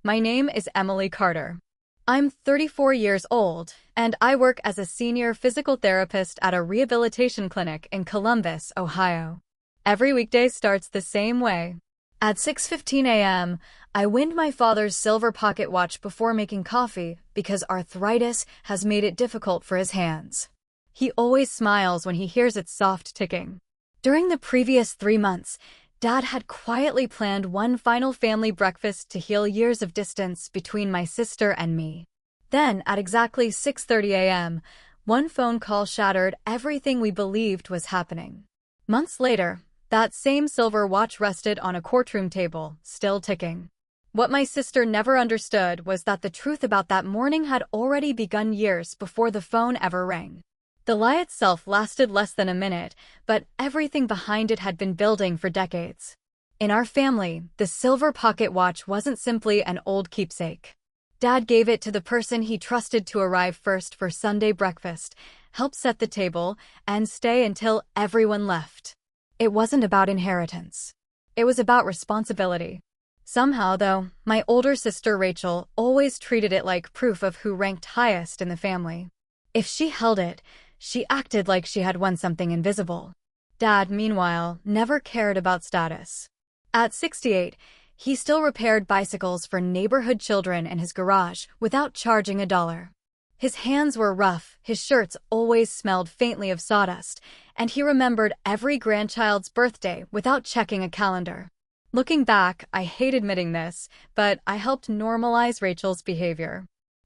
My name is Emily Carter. I'm 34 years old, and I work as a senior physical therapist at a rehabilitation clinic in Columbus, Ohio. Every weekday starts the same way. At 6:15 a.m., I wind my father's silver pocket watch before making coffee because arthritis has made it difficult for his hands. He always smiles when he hears its soft ticking. During the previous 3 months, Dad had quietly planned one final family breakfast to heal years of distance between my sister and me. Then, at exactly 6:30 a.m., one phone call shattered everything we believed was happening. Months later, that same silver watch rested on a courtroom table, still ticking. What my sister never understood was that the truth about that morning had already begun years before the phone ever rang. The lie itself lasted less than a minute, but everything behind it had been building for decades. In our family, the silver pocket watch wasn't simply an old keepsake. Dad gave it to the person he trusted to arrive first for Sunday breakfast, help set the table, and stay until everyone left. It wasn't about inheritance. It was about responsibility. Somehow, though, my older sister Rachel always treated it like proof of who ranked highest in the family. If she held it, she acted like she had won something invisible. Dad, meanwhile, never cared about status. At 68, he still repaired bicycles for neighborhood children in his garage without charging $1. His hands were rough, his shirts always smelled faintly of sawdust, and he remembered every grandchild's birthday without checking a calendar. Looking back, I hate admitting this, but I helped normalize Rachel's behavior.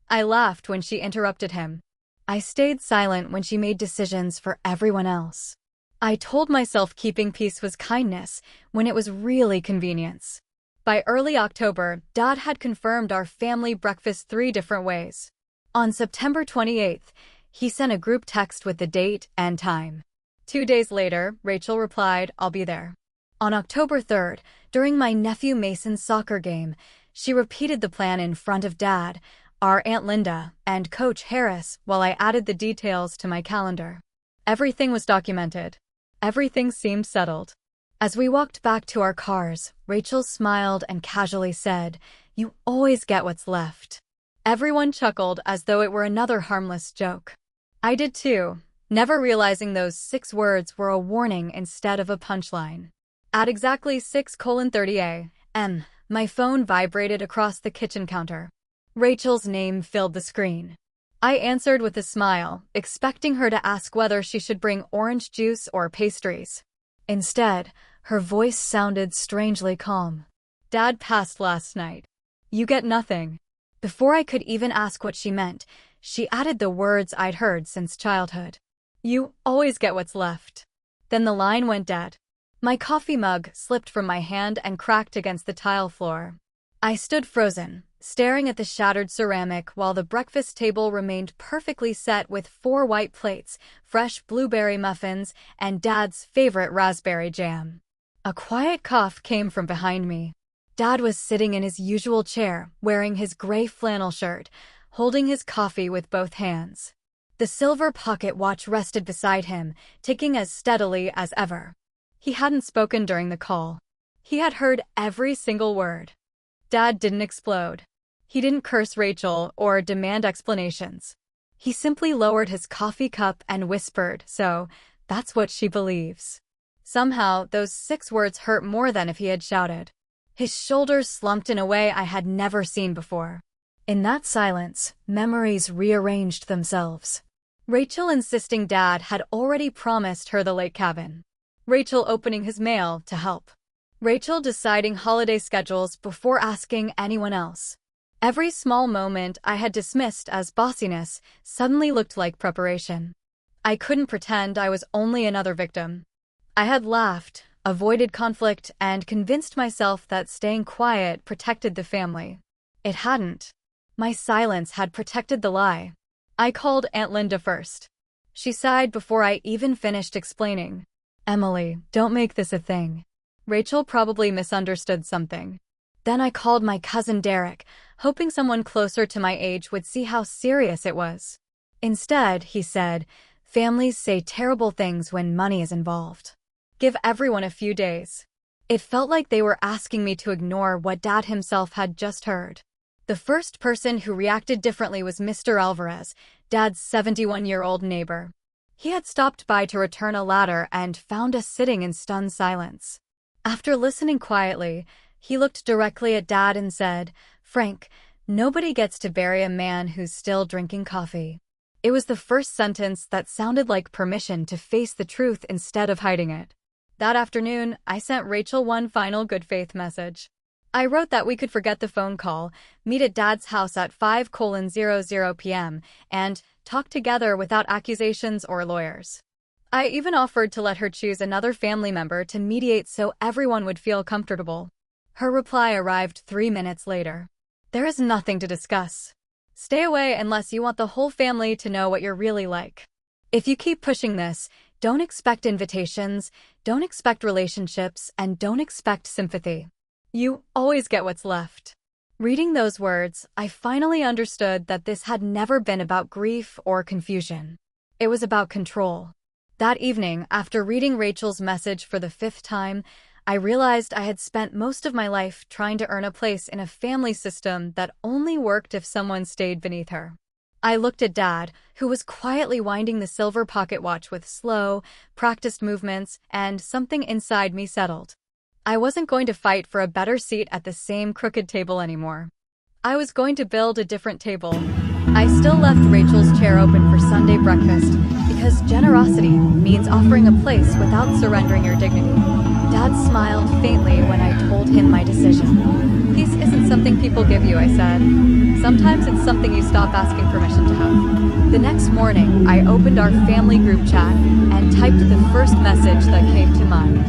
I laughed when she interrupted him. I stayed silent when she made decisions for everyone else. I told myself keeping peace was kindness when it was really convenience. By early October, Dad had confirmed our family breakfast 3 different ways. On September 28th, he sent a group text with the date and time. 2 days later, Rachel replied, "I'll be there." On October 3rd, during my nephew Mason's soccer game, she repeated the plan in front of Dad, our Aunt Linda, and Coach Harris while I added the details to my calendar. Everything was documented. Everything seemed settled. As we walked back to our cars, Rachel smiled and casually said, "You always get what's left." Everyone chuckled as though it were another harmless joke. I did too, never realizing those 6 words were a warning instead of a punchline. At exactly 6:30 a.m., my phone vibrated across the kitchen counter. Rachel's name filled the screen. I answered with a smile, expecting her to ask whether she should bring orange juice or pastries. Instead, her voice sounded strangely calm. "Dad passed last night. You get nothing." Before I could even ask what she meant, she added the words I'd heard since childhood. "You always get what's left." Then the line went dead. My coffee mug slipped from my hand and cracked against the tile floor. I stood frozen, staring at the shattered ceramic while the breakfast table remained perfectly set with 4 white plates, fresh blueberry muffins, and Dad's favorite raspberry jam. A quiet cough came from behind me. Dad was sitting in his usual chair, wearing his gray flannel shirt, holding his coffee with both hands. The silver pocket watch rested beside him, ticking as steadily as ever. He hadn't spoken during the call. He had heard every single word. Dad didn't explode. He didn't curse Rachel or demand explanations. He simply lowered his coffee cup and whispered, "So, that's what she believes." Somehow, those 6 words hurt more than if he had shouted. His shoulders slumped in a way I had never seen before. In that silence, memories rearranged themselves. Rachel insisting Dad had already promised her the lake cabin. Rachel opening his mail to help. Rachel deciding holiday schedules before asking anyone else. Every small moment I had dismissed as bossiness suddenly looked like preparation. I couldn't pretend I was only another victim. I had laughed, avoided conflict, and convinced myself that staying quiet protected the family. It hadn't. My silence had protected the lie. I called Aunt Linda first. She sighed before I even finished explaining. "Emily, don't make this a thing." Rachel probably misunderstood something. Then I called my cousin Derek, hoping someone closer to my age would see how serious it was. Instead, he said, "Families say terrible things when money is involved. Give everyone a few days." It felt like they were asking me to ignore what Dad himself had just heard. The first person who reacted differently was Mr. Alvarez, Dad's 71-year-old neighbor. He had stopped by to return a ladder and found us sitting in stunned silence. After listening quietly, he looked directly at Dad and said, "Frank, nobody gets to bury a man who's still drinking coffee." It was the first sentence that sounded like permission to face the truth instead of hiding it. That afternoon, I sent Rachel one final good faith message. I wrote that we could forget the phone call, meet at Dad's house at 5:00 p.m., and talk together without accusations or lawyers. I even offered to let her choose another family member to mediate so everyone would feel comfortable. Her reply arrived 3 minutes later. "There is nothing to discuss. Stay away unless you want the whole family to know what you're really like. If you keep pushing this, don't expect invitations, don't expect relationships, and don't expect sympathy. You always get what's left." Reading those words, I finally understood that this had never been about grief or confusion. It was about control. That evening, after reading Rachel's message for the 5th time, I realized I had spent most of my life trying to earn a place in a family system that only worked if someone stayed beneath her. I looked at Dad, who was quietly winding the silver pocket watch with slow, practiced movements, and something inside me settled. I wasn't going to fight for a better seat at the same crooked table anymore. I was going to build a different table. I still left Rachel's chair open for Sunday breakfast because generosity means offering a place without surrendering your dignity. Dad smiled faintly when I told him my decision. "Peace isn't something people give you," I said. "Sometimes it's something you stop asking permission to have." The next morning, I opened our family group chat and typed the first message that came to mind.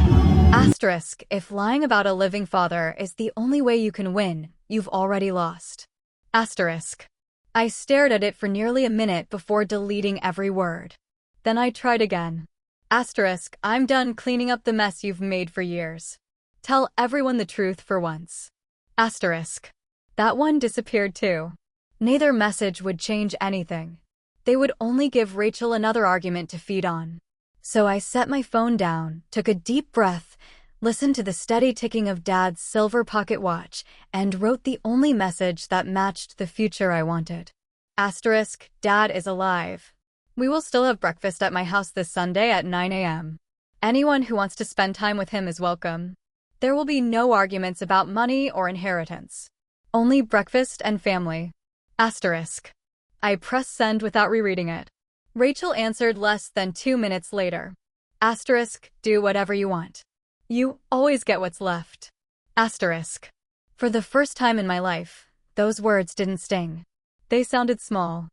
Asterisk, if lying about a living father is the only way you can win, you've already lost. Asterisk. I stared at it for nearly a minute before deleting every word. Then I tried again. Asterisk, I'm done cleaning up the mess you've made for years. Tell everyone the truth for once. Asterisk. That one disappeared too. Neither message would change anything. They would only give Rachel another argument to feed on. So I set my phone down, took a deep breath, listened to the steady ticking of Dad's silver pocket watch, and wrote the only message that matched the future I wanted. Asterisk, Dad is alive. We will still have breakfast at my house this Sunday at 9 a.m. Anyone who wants to spend time with him is welcome. There will be no arguments about money or inheritance. Only breakfast and family. Asterisk. I pressed send without rereading it. Rachel answered less than 2 minutes later. Asterisk, do whatever you want. You always get what's left. Asterisk. For the first time in my life, those words didn't sting. They sounded small.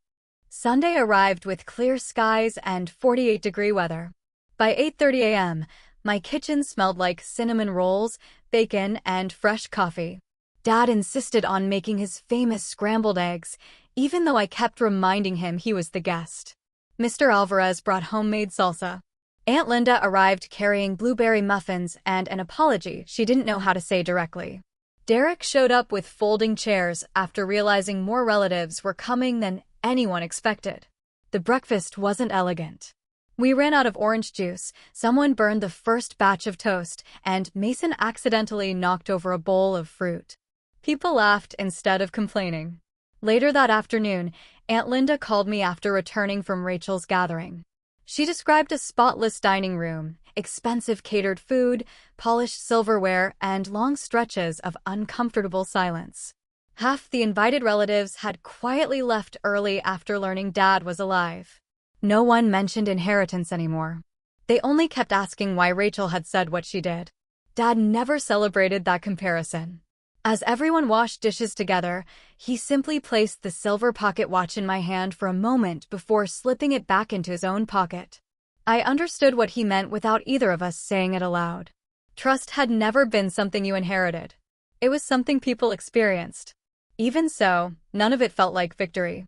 Sunday arrived with clear skies and 48-degree weather. By 8:30 a.m., my kitchen smelled like cinnamon rolls, bacon, and fresh coffee. Dad insisted on making his famous scrambled eggs, even though I kept reminding him he was the guest. Mr. Alvarez brought homemade salsa. Aunt Linda arrived carrying blueberry muffins and an apology she didn't know how to say directly. Derek showed up with folding chairs after realizing more relatives were coming than anyone expected. The breakfast wasn't elegant. We ran out of orange juice, someone burned the first batch of toast, and Mason accidentally knocked over a bowl of fruit. People laughed instead of complaining. Later that afternoon, Aunt Linda called me after returning from Rachel's gathering. She described a spotless dining room, expensive catered food, polished silverware, and long stretches of uncomfortable silence. Half the invited relatives had quietly left early after learning Dad was alive. No one mentioned inheritance anymore. They only kept asking why Rachel had said what she did. Dad never celebrated that comparison. As everyone washed dishes together, he simply placed the silver pocket watch in my hand for a moment before slipping it back into his own pocket. I understood what he meant without either of us saying it aloud. Trust had never been something you inherited. It was something people experienced. Even so, none of it felt like victory.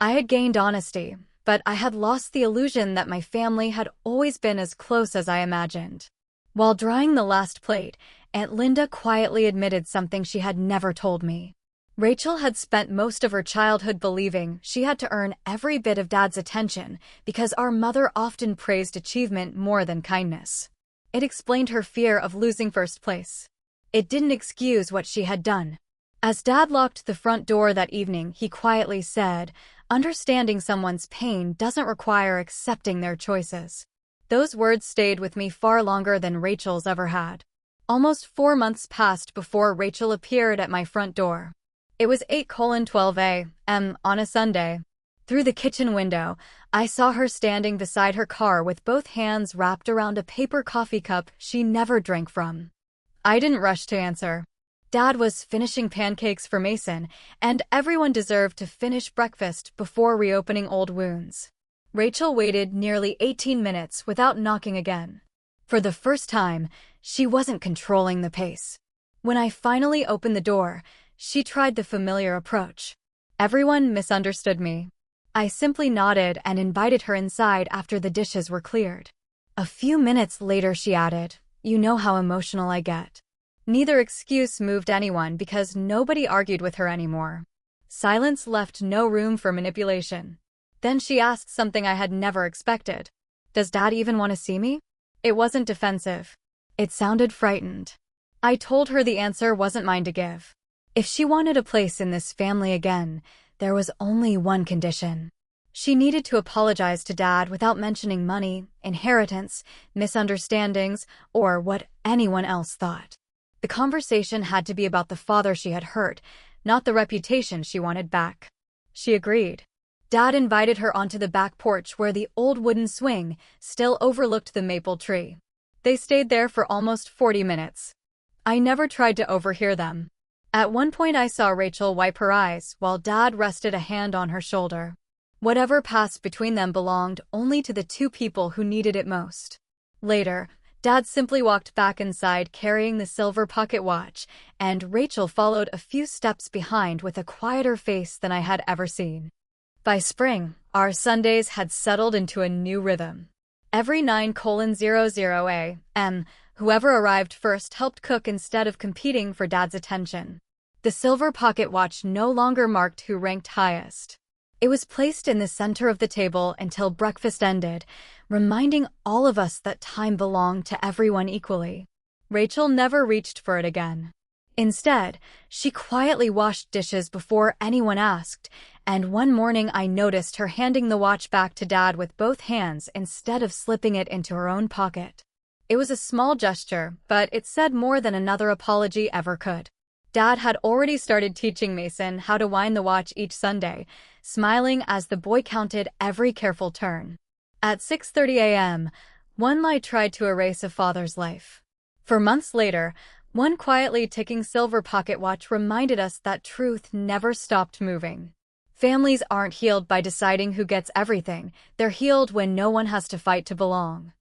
I had gained honesty, but I had lost the illusion that my family had always been as close as I imagined. While drying the last plate, Aunt Linda quietly admitted something she had never told me. Rachel had spent most of her childhood believing she had to earn every bit of Dad's attention because our mother often praised achievement more than kindness. It explained her fear of losing first place. It didn't excuse what she had done. As Dad locked the front door that evening, he quietly said, "Understanding someone's pain doesn't require accepting their choices." Those words stayed with me far longer than Rachel's ever had. Almost 4 months passed before Rachel appeared at my front door. It was 8:12 a.m. on a Sunday. Through the kitchen window, I saw her standing beside her car with both hands wrapped around a paper coffee cup she never drank from. I didn't rush to answer. Dad was finishing pancakes for Mason, and everyone deserved to finish breakfast before reopening old wounds. Rachel waited nearly 18 minutes without knocking again. For the first time, she wasn't controlling the pace. When I finally opened the door, she tried the familiar approach. Everyone misunderstood me. I simply nodded and invited her inside after the dishes were cleared. A few minutes later she added, "You know how emotional I get." Neither excuse moved anyone because nobody argued with her anymore. Silence left no room for manipulation. Then she asked something I had never expected. "Does Dad even want to see me?" It wasn't defensive. It sounded frightened. I told her the answer wasn't mine to give. If she wanted a place in this family again, there was only one condition. She needed to apologize to Dad without mentioning money, inheritance, misunderstandings, or what anyone else thought. The conversation had to be about the father she had hurt, not the reputation she wanted back. She agreed. Dad invited her onto the back porch where the old wooden swing still overlooked the maple tree. They stayed there for almost 40 minutes. I never tried to overhear them. At one point I saw Rachel wipe her eyes while Dad rested a hand on her shoulder. Whatever passed between them belonged only to the two people who needed it most. Later, Dad simply walked back inside carrying the silver pocket watch, and Rachel followed a few steps behind with a quieter face than I had ever seen. By spring, our Sundays had settled into a new rhythm. Every 9:00 a.m., whoever arrived first helped cook instead of competing for Dad's attention. The silver pocket watch no longer marked who ranked highest. It was placed in the center of the table until breakfast ended, reminding all of us that time belonged to everyone equally. Rachel never reached for it again. Instead, she quietly washed dishes before anyone asked, and one morning I noticed her handing the watch back to Dad with both hands instead of slipping it into her own pocket. It was a small gesture, but it said more than another apology ever could. Dad had already started teaching Mason how to wind the watch each Sunday, smiling as the boy counted every careful turn. At 6:30 a.m., one light tried to erase a father's life. For months later, one quietly ticking silver pocket watch reminded us that truth never stopped moving. Families aren't healed by deciding who gets everything, they're healed when no one has to fight to belong.